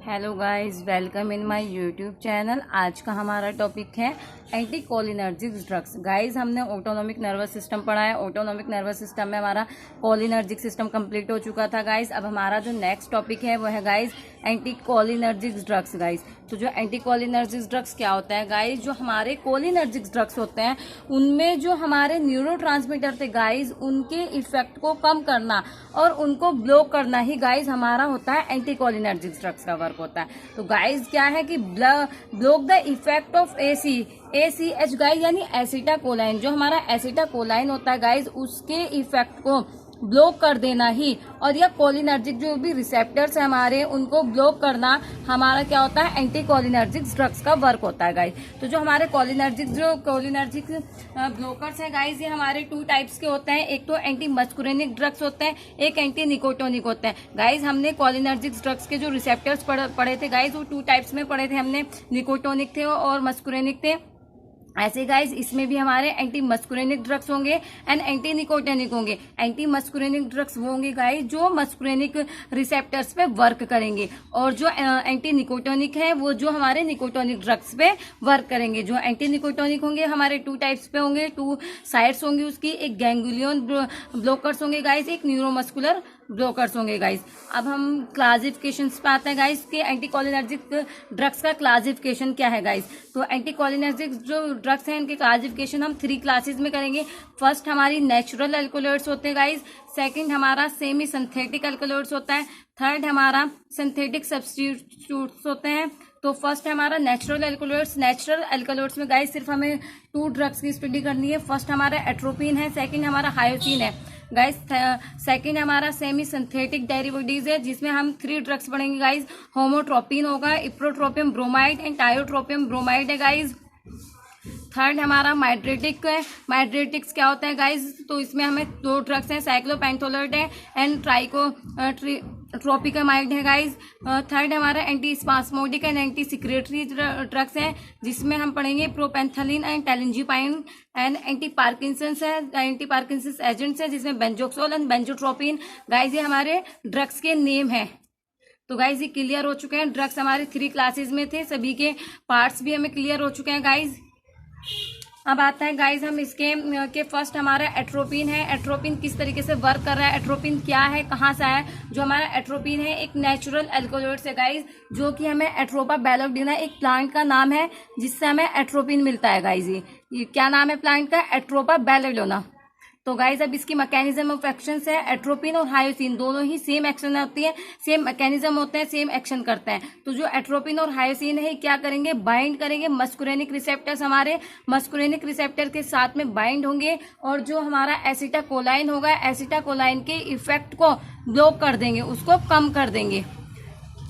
Hello guys, welcome in my YouTube channel. आज का हमारा टॉपिक है एंटी कोलिनर्जिक ड्रग्स। गाइस, हमने ऑटोनॉमिक नर्वस सिस्टम पढ़ा है। ऑटोनॉमिक नर्वस सिस्टम में हमारा कोलिनर्जिक सिस्टम कंप्लीट हो चुका था गाइस। अब हमारा जो नेक्स्ट टॉपिक है वो है guys anti cholinergic drugs. Guys, तो जो एंटी कोलिनर्जिक ड्रग्स क्या होता है गाइस, जो हमारे कोलिनर्जिक ड्रग्स होते हैं उनमें जो हमारे न्यूरोट्रांसमीटर थे गाइस, उनके इफेक्ट को कम करना और उनको ब्लॉक करना ही गाइस हमारा होता है एंटी कोलिनर्जिक ड्रग्स का वर्क होता है। तो गाइस क्या है कि block the effect of ACH guys, यानी एसिटाकोलाइन। जो हमारा एसिटाकोलाइन होता है गाइस, उसके इफेक्ट को ब्लॉक कर देना ही, और यह कोलिनर्जिक जो भी रिसेप्टर्स है हमारे, उनको ब्लॉक करना हमारा क्या होता है, एंटी कोलिनर्जिक ड्रग्स का वर्क होता है गाइस। तो जो हमारे कोलिनर्जिक ब्लॉकर्स है गाइस, ये हमारे 2 टाइप्स के होते हैं। एक तो एंटी मस्कुरेनिक ड्रग्स होते हैं, एक एंटी निकोटोनिक होते हैं। गाइस, हमने कोलिनर्जिक ड्रग्स के जो रिसेप्टर्स पढ़े थे गाइस, वो 2 टाइप्स में पढ़े थे हमने, निकोटोनिक थे और मस्कुरेनिक थे। ऐसे गाइस इसमें भी हमारे एंटी मस्कुरेनिक ड्रग्स होंगे एंड एंटी निकोटेनिक होंगे। एंटी मस्कुरेनिक ड्रग्स वो होंगे गाइस जो मस्कुरेनिक रिसेप्टर्स पे वर्क करेंगे, और जो एंटी निकोटोनिक है वो जो हमारे निकोटोनिक ड्रग्स पे वर्क करेंगे। जो एंटी निकोटोनिक होंगे हमारे 2 टाइप्स पे होंगे, 2 साइड्स होंगी उसकी। एक गैंग्लियन ब्लॉकर्स होंगे गाइस, एक न्यूरोमस्कुलर ब्लॉकर्स होंगे गाइस। अब हम क्लासिफिकेशंस पे आते हैं गाइस कि एंटी कोलिनर्जिक ड्रग्स का क्लासिफिकेशन क्या है गाइस। तो एंटी कोलिनर्जिक जो ड्रग्स हैं इनके क्लासिफिकेशन हम 3 क्लासेस में करेंगे। फर्स्ट हमारी नेचुरल अल्कोलॉइड्स होते हैं गाइस, सेकंड हमारा सेमी सिंथेटिक अल्कोलॉइड्स होता है, थर्ड हमारा सिंथेटिक सब्स्टिट्यूट्स होते हैं। तो फर्स्ट है हमारा नेचुरल अल्कोलॉइड्स। नेचुरल अल्कोलॉइड्स में गाइस सिर्फ हमें 2 ड्रग्स की स्टडी करनी है। फर्स्ट हमारा एट्रोपिन है, सेकंड हमारा हायोसिन है गाइस। सेकंड हमारा सेमी सिंथेटिक डेरिवेटिव्स है, जिसमें हम 3 ड्रग्स पढ़ेंगे गाइस। होमोट्रोपिन होगा, इप्रोट्रोपियम ब्रोमाइड एंड टायोट्रोपियम ब्रोमाइड है गाइस। थर्ड हमारा माइड्रेटिक है। माइड्रेटिक्स क्या होता है गाइस, तो इसमें हमें 2 ड्रग्स हैं, साइक्लोपेंथोलेट है एंड ट्रोपिकामाइड है गाइस। थर्ड हमारा anti spasmodic and anti secretory drugs हैं, जिसमें हम पढ़ेंगे propantheline and telenzepine and anti Parkinson's है, एंटी पार्किंसंस एजेंट्स है, जिसमें बेंजोक्सोल एंड बेंजोट्रोपिन। गाइस ये हमारे ड्रग्स के नेम है। तो गाइस ये क्लियर हो चुके हैं। ड्रग्स हमारे 3 क्लासेस में थे, सभी के पार्ट्स भी हमें क्लियर हो चुके हैं गाइस। अब आता है गाइस हम इसके के फर्स्ट हमारा एट्रोपिन है। एट्रोपिन किस तरीके से वर्क कर रहा है, एट्रोपिन क्या है, कहाँ से आया। जो हमारा एट्रोपिन है एक नेचुरल अल्कोलॉइड है गाइस, जो कि हमें एट्रोपा बैलोडिना एक प्लांट का नाम है, जिससे हमें एट्रोपिन मिलता है गाइस। ये क्या नाम है प्लांट का, एट्रोपा बैलोडिना। तो गाइस अब इसकी मैकेनिज्म ऑफ एक्शन है, एट्रोपिन और हायोसिन दोनों ही सेम एक्शन होती है, सेम मैकेनिज्म होते हैं, सेम एक्शन करते हैं। तो जो एट्रोपिन और हायोसिन है क्या करेंगे, बाइंड करेंगे मस्कुरेनिक रिसेप्टर्स, हमारे मस्कुरेनिक रिसेप्टर के साथ में बाइंड होंगे, और जो हमारा एसिटाकोलाइन होगा, एसिटाकोलाइन के इफेक्ट को ब्लॉक कर देंगे, उसको कम कर देंगे।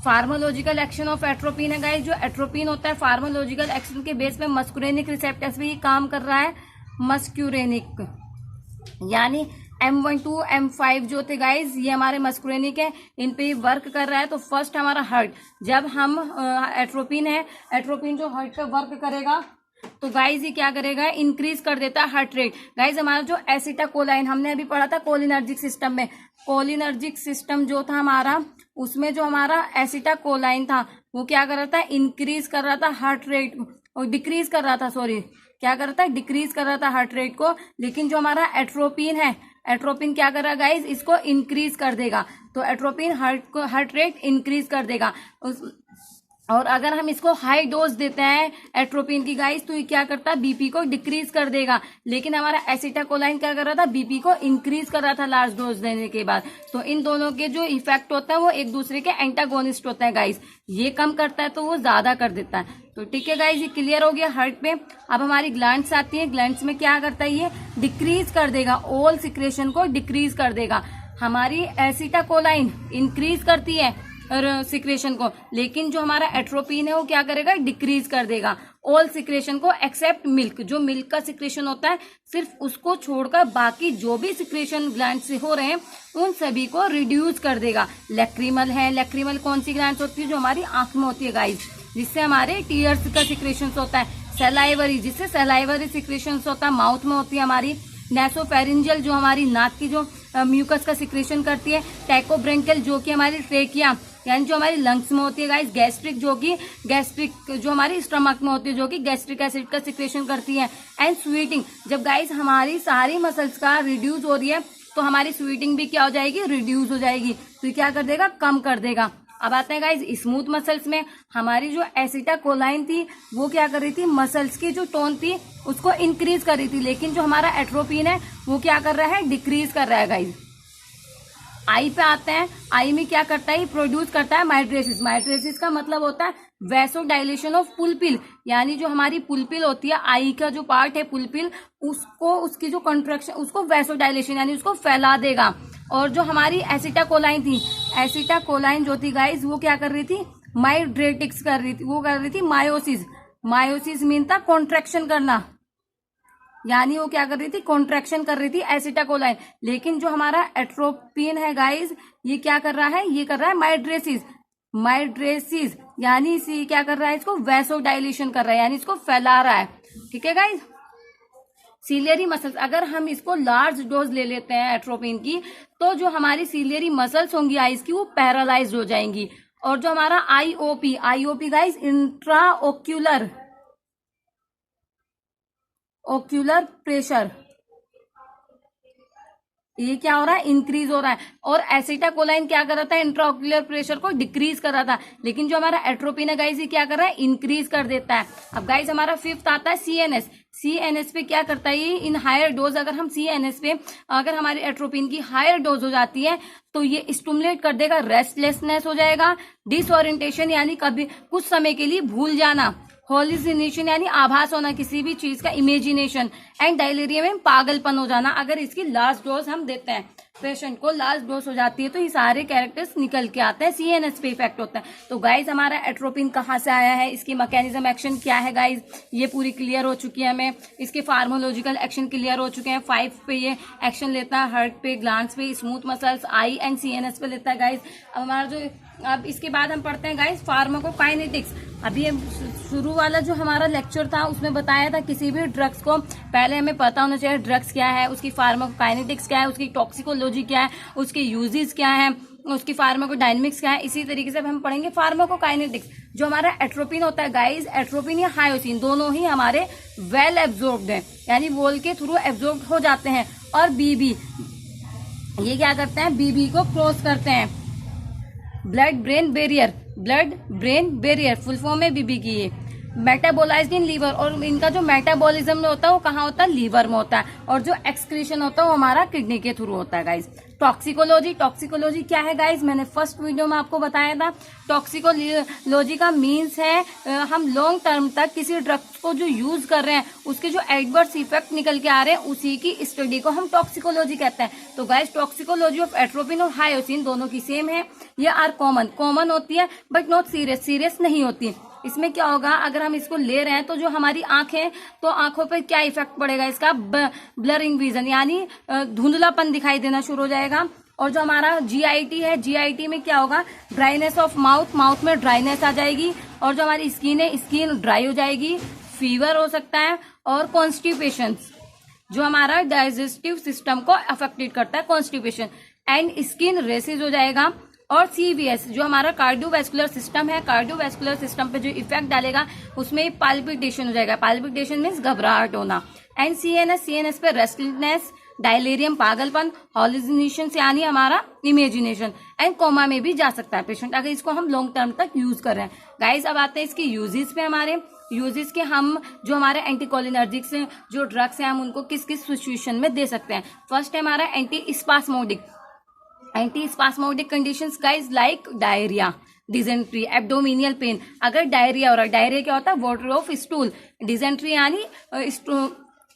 फार्माकोलॉजिकल एक्शन ऑफ एट्रोपिन है गाइस। जो एट्रोपिन होता है फार्माकोलॉजिकल एक्शन के बेस पे मस्कुरेनिक रिसेप्टर्स पे ही काम कर रहा है। मस्कुरेनिक यानी M1 M5 जो थे गाइस, ये हमारे मस्कुरेनिक है, इन पे वर्क कर रहा है। तो फर्स्ट हमारा हार्ट, जब हम एट्रोपिन है, एट्रोपिन जो हार्ट पे वर्क करेगा तो गाइस ये क्या करेगा, इंक्रीज कर देता है हार्ट रेट। गाइस हमारा जो एसिटाकोलाइन हमने अभी पढ़ा था कोलिनर्जिक सिस्टम में, कोलिनर्जिक सिस्टम जो था हमारा, उसमें जो हमारा एसिटाकोलाइन था वो क्या कर रहा था, इंक्रीज कर रहा था हार्ट रेट, और डिक्रीज कर रहा था, सॉरी क्या कर रहा था, डिक्रीज कर रहा था हार्ट रेट को। लेकिन जो हमारा एट्रोपिन है, एट्रोपिन क्या कर रहा है गाइस, इसको इंक्रीज कर देगा। तो एट्रोपिन हार्ट रेट इंक्रीज कर देगा। और अगर हम इसको हाई डोज देते हैं एट्रोपिन की गाइस, तो ये क्या करता है, बीपी को डिक्रीज कर देगा। लेकिन हमारा एसिटाकोलाइन क्या कर रहा था, बीपी को इंक्रीज कर रहा था लार्ज डोज देने के बाद। तो इन दोनों के जो इफेक्ट होता है वो एक दूसरे के एंटागोनिस्ट होता है गाइस। ये कम करता है तो वो ज्यादा कर देता है। तो ठीक है गाइस, ये क्लियर हो गया हार्ट पे। अब हमारी ग्लैंड्स आती है, ग्लैंड्स में क्या करता है, ये डिक्रीज कर देगा, ऑल सिक्रेशन को डिक्रीज कर देगा। हमारी एसिटाकोलाइन इंक्रीज करती है और सिक्रेशन को, लेकिन जो हमारा एट्रोपिन है वो क्या करेगा, डिक्रीज कर देगा ऑल सिक्रेशन को एक्सेप्ट मिल्क। जो मिल्क का सिक्रेशन होता है सिर्फ उसको छोड़कर बाकी जो भी सिक्रेशन ग्लैंड से हो रहे हैं उन सभी को रिड्यूस कर देगा। लैक्रिमल है, लैक्रिमल कौन सी ग्लैंड होती है, जो हमारी आंख में होती है गाइस, जिससे हमारे टीयर्स का सिक्रेशन होता है। सलाइवरी, जिससे सलाइवरी सिक्रेशन होता है, माउथ में होती है हमारी। नेसोफेरिंजियल जो हमारी नाक की जो म्यूकस का सिक्रेशन करती है। टैकोब्रेंकियल जो कि हमारी ट्रेकिया यानी जो हमारी लंग्स में होती है गाइस, गैस्ट्रिक जो हमारी स्टमक में होती है, जो कि गैस्ट्रिक एसिड का सिक्रेशन करती है। एंड स्वीटिंग, जब गाइस हमारी सारी मसल्स का रिड्यूस हो रही है तो हमारी स्वीटिंग भी क्या हो जाएगी, रिड्यूस हो जाएगी। तो ये क्या कर देगा, कम कर देगा। अब आते हैं गाइस स्मूथ मसल्स में। हमारी जो एसिटाकोलाइन थी वो क्या कर रही थी, मसल्स की जो टोन थी उसको इंक्रीज कर रही थी, लेकिन जो हमारा एट्रोपिन है वो क्या कर रहा है, डिक्रीज कर रहा है गाइस। आई पे आते हैं। आई में क्या करता है, प्रोड्यूस करता है माइड्रेसिस। माइड्रेसिस का मतलब होता है वैसो डायलेशन ऑफ पुलपिल, यानी जो हमारी पुलपिल होती है, आई का जो पार्ट है पुलपिल, उसको उसकी जो कंट्रैक्शन, उसको वैसो डायलेशन यानी उसको फैला देगा। और जो हमारी एसिटाकोलाइन थी, एसिटाकोलाइन जो थी गाइस वो क्या कर रही थी, माइड्रेटिक्स कर रही थी, वो कर रही थी मायोसिस। मायोसिस मीन था कॉन्ट्रैक्शन करना, यानी वो क्या कर रही थी, कॉन्ट्रैक्शन कर रही थी एसिटाकोलाइन। लेकिन जो हमारा एट्रोपिन है गाइस, ये क्या कर रहा है, ये कर रहा है माइड्रेसिस। माइड्रेसिस यानी इसी क्या कर रहा है, इसको वैसोडाइलेशन कर रहा है, यानी इसको फैला रहा है। ठीक है गाइस। सीलियरी मसल्स, अगर हम इसको लार्ज डोज ले लेते हैं एट्रोपिन की, तो जो हमारी सीलियरी मसल्स होंगी आईज की, वो पैरालाइज्ड हो जाएंगी। और जो हमारा IOP guys, intra ocular pressure, ये क्या हो रहा है, इंक्रीज हो रहा है। और एसिटाकोलाइन क्या कर रहा था, इंट्राओक्यूलर प्रेशर को डिक्रीज कर रहा था, लेकिन जो हमारा एट्रोपिन है गाइस, ये क्या कर रहा है, इंक्रीज कर देता है। अब गाइस हमारा फिफ्थ आता है सीएनएस। सीएनएस पे क्या करता है, ये इन हायर डोज, अगर हम सीएनएस पे अगर हमारी एट्रोपिन की हायर डोज हो जाती है तो ये स्टिमुलेट कर देगा, रेस्टलेसनेस हो जाएगा, डिसओरिएंटेशन यानी कभी कुछ समय के लिए भूल जाना, हॉल्यूसिनेशन यानी आभास होना किसी भी चीज का, इमेजिनेशन, एंड डायलेरिया में पागलपन हो जाना। अगर इसकी लास्ट डोज हम देते हैं, पेशेंट को लास्ट डोज हो जाती है, तो ये सारे कैरेक्टर्स निकल के आते हैं, सीएनएस पे इफेक्ट होता है। तो गाइज हमारा एट्रोपिन कहाँ से आया है, इसकी मैकेनिज्म एक्शन क्या है गाइज, ये पूरी क्लियर हो चुकी है हमें। इसके फार्मोलॉजिकल एक्शन क्लियर हो चुके हैं। 5 पे ये एक्शन लेता है, हार्ट पे, ग्लैंड्स पे, smooth muscles, I and CNS पे लेता है गाइज। अब हमारा जो अब इसके बाद हम पढ़ते हैं गाइज फार्माकोकाइनेटिक्स। अभी शुरू वाला जो हमारा लेक्चर था उसमें बताया था किसी भी ड्रग्स को पहले हमें पता होना चाहिए ड्रग्स क्या है, उसकी फार्माकोकाइनेटिक्स क्या है, उसकी टॉक्सिकोलॉजी क्या है, उसके यूजेस क्या है, उसकी फार्माकोडायनेमिक्स क्या है। इसी तरीके से हम पढ़ेंगे फार्माकोकाइनेटिक्स। जो हमारा एट्रोपिन होता है गाइज, एट्रोपिन या हायोसिन दोनों ही हमारे वेल एब्जॉर्ब्ड हैं, यानी वॉल के थ्रू एब्जॉर्ब हो जाते हैं। और बीबी, ये क्या करते हैं, बीबी को क्रॉस करते हैं, blood brain barrier, full form है बीबी की। ये मेटाबोलाइज्ड इन लीवर, और इनका जो मेटाबॉलिज्म में होता है वो कहाँ होता है, लीवर में होता है। और जो एक्सक्रीशन होता है वो हमारा किडनी के थ्रू होता है गाइज। टॉक्सिकोलॉजी क्या है गाइज, मैंने फर्स्ट वीडियो में आपको बताया था। टॉक्सिकोलॉजी का मीन्स है हम लॉन्ग टर्म तक किसी ड्रग को जो यूज कर रहे हैं उसके जो एडवर्स इफेक्ट निकल के आ रहे हैं उसी की स्टडी को हम टॉक्सिकोलॉजी कहते हैं। तो गाइज टॉक्सिकोलॉजी ऑफ एट्रोपिन और हायोसिन दोनों की सेम है। ये आर कॉमन होती है बट नॉट सीरियस नहीं होती। इसमें क्या होगा, अगर हम इसको ले रहे हैं तो जो हमारी आंख है, तो आंखों पे क्या इफेक्ट पड़ेगा इसका, ब्लरिंग विजन यानी धुंधलापन दिखाई देना शुरू हो जाएगा। और जो हमारा जीआईटी है, जीआईटी में क्या होगा, ड्राइनेस ऑफ माउथ में ड्राइनेस आ जाएगी। और जो हमारी स्किन है, स्किन ड्राई हो जाएगी, फीवर हो सकता है। और कॉन्स्टिपेशन, जो हमारा डाइजेस्टिव सिस्टम को अफेक्टेड करता है, कॉन्स्टिपेशन। एंड स्किन रेसेस हो जाएगा। और सीवीएस, जो हमारा कार्डियोवैस्कुलर सिस्टम है, कार्डियोवैस्कुलर सिस्टम पे जो इफेक्ट डालेगा उसमें पाल्पिटेशन हो जाएगा। पाल्पिटेशन मीन्स घबराहट होना। एंड सीएनएस पे रेस्टलेसनेस, डायलेरियम पागलपन, हॉल्यूसिनेशन यानी हमारा इमेजिनेशन। एंड कोमा में भी जा सकता है पेशेंट अगर इसको हम लॉन्ग टर्म तक यूज कर रहे हैं। गाइस अब आते हैं इसकी यूजेस पे। हमारे यूजेस के हम जो हमारे एंटीकोलिनर्जिक्स जो ड्रग्स हैं हम उनको किस किस सिचुएशन में दे सकते हैं। फर्स्ट है हमारा anti spasmodic conditions guys like diarrhoea, dysentery, abdominal pain. अगर डायरिया हो रहा है, डायरिया क्या होता है, वाटर ऑफ स्टूल, डिजेंट्री यानी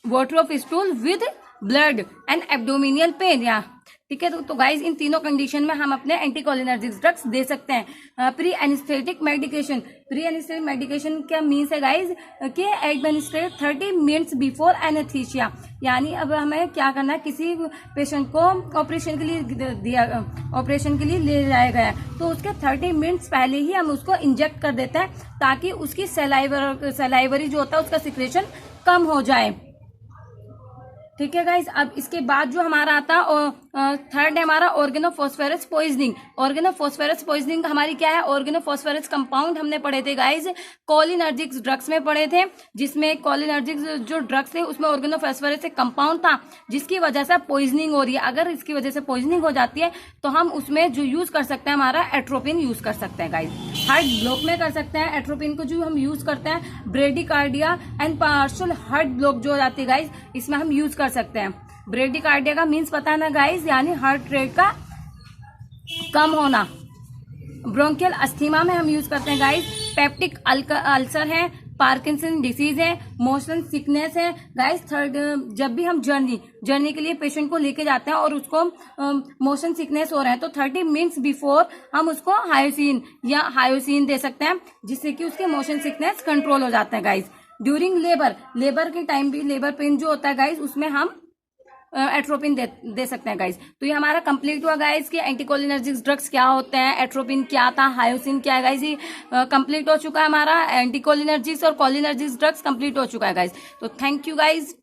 water of stool with blood, and abdominal pain, या ठीक है। तो गाइज इन तीनों कंडीशन में हम अपने एंटीकोलिनर्जिक ड्रग्स दे सकते हैं। प्री एनेस्थेटिक मेडिकेशन क्या मीन्स है गाइज कि एडमिनिस्ट्रेट 30 मिनट्स बिफोर एनेस्थीसिया, यानी अब हमें क्या करना है, किसी पेशेंट को ऑपरेशन के लिए ले जाया गया तो उसके 30 मिनट्स पहले ही हम उसको इंजेक्ट कर देते हैं ताकि उसकी सलाइवरी जो होता है उसका सिक्रेशन कम हो जाए। ठीक है गाइज। अब इसके बाद जो हमारा आता है थर्ड है हमारा ऑर्गेनोफॉस्फेरस पॉइजनिंग। ऑर्गेनोफॉस्फेरस पॉइजनिंग हमारी क्या है, ऑर्गेनोफॉस्फेरस कंपाउंड हमने पढ़े थे गाइज कोलिनर्जिक ड्रग्स में पढ़े थे, जिसमें कोलिनर्जिक जो ड्रग्स थे उसमें ऑर्गेनोफॉस्फेरस एक कंपाउंड था जिसकी वजह से पॉइजनिंग हो रही है। अगर इसकी वजह से पॉइजनिंग हो जाती है तो हम उसमें जो यूज कर सकते हैं हमारा एट्रोपिन यूज कर सकते हैं गाइज। हार्ट ब्लॉक में कर सकते हैं एट्रोपिन को जो हम यूज करते हैं, bradycardia and partial heart block जो हो जाती है गाइज इसमें हम यूज कर सकते हैं। ब्रेडिकार्डिया का मीन्स पता है ना गाइज, यानी हार्ट रेट का कम होना। ब्रोंकियल अस्थीमा में हम यूज करते हैं गाइज। पेप्टिक अल्सर है, पार्किंसन डिसीज है, मोशन सिकनेस है गाइज। थर्ड, जब भी हम जर्नी के लिए पेशेंट को लेके जाते हैं और उसको मोशन सिकनेस हो रहा है तो 30 मिनट्स बिफोर हम उसको हायोसिन दे सकते हैं, जिससे कि उसके मोशन सिकनेस कंट्रोल हो जाता है गाइज। ड्यूरिंग लेबर के टाइम भी लेबर पेन जो होता है गाइज उसमें हम एट्रोपिन दे सकते हैं गाइज। तो ये हमारा कंप्लीट हुआ गाइज कि एंटीकोलिनर्जिक ड्रग्स क्या होते हैं, एट्रोपिन क्या था, हायोसिन क्या है गाइज। ये कंप्लीट हो चुका है हमारा एंटीकोलिनर्जिक्स और कोलिनर्जिक ड्रग्स कंप्लीट हो चुका है गाइज। तो थैंक यू गाइज।